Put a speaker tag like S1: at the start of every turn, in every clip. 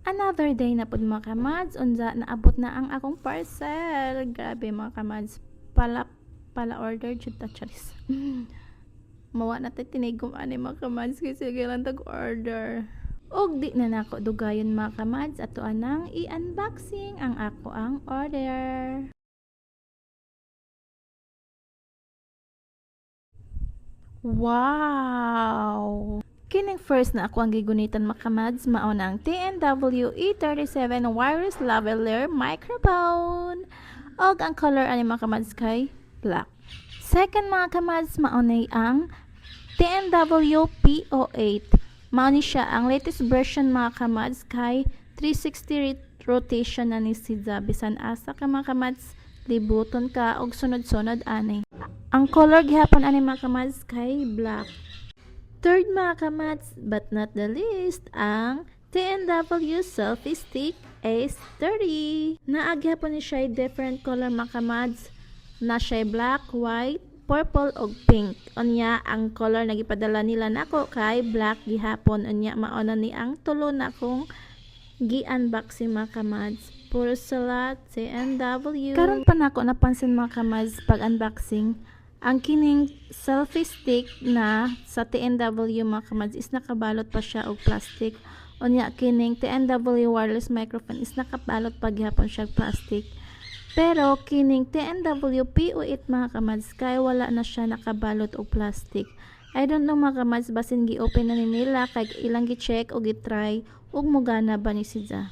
S1: Another day na pud mga kamads, unsa naabot na ang akong parcel. Grabe mga kamads, pala order jud ta charis. Mawa na tay tinigom ani mga kamads kasi kailan tag order. Og di na nako dugayon mga kamads, ato anang i-unboxing ang ako ang order. Wow! Kining first na ako ang gigunitan mga kamads, mao na ang TNW E37 wireless lavalier microphone. Og ang color ani mga kamads kay black. Second mga kamads, mao na ang TNW P08. Mao ni siya ang latest version mga kamads kay 360 rotation na ni sidza bisan asa ka mga kamads libuton ka og sunod-sunod ani. Ang color gihapon ani mga kamads kay black. Third mga kamads, but not the least, ang TNW Selfie Stick Ace 30. Naaghapon ni siya different color mga kamads. Na siya black, white, purple ug pink. Unya ang color na gipadala nila nako kay black gihapon. Unya mao na ni ang tulo na kong gi-unboxing mga kamads. Puro salat TNW. Karon pa nako napansin mga kamads pag unboxing, ang kining selfie stick na sa TNW mga kamads is nakabalot pa siya og plastic. Unya kining TNW wireless microphone is nakabalot pa gihapon siya og plastic. Pero kining TNW P08 mga kamads kay wala na siya nakabalot og plastic. I don't know mga kamads, basin gi-open na ni nila kay ilang gi-check o gi-try ug mugana ba ni sidza.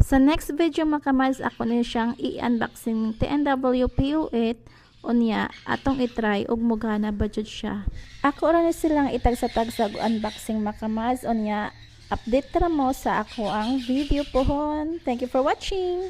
S1: Sa next video mga kamads, ako na siyang i-unboxing TNW P08. Unya atong i-try ug mugana ba jud siya. Ako ra ni silang itag-sa-tag sa unboxing mga kamads. Unya update ra mo sa ako ang video pohon. Thank you for watching.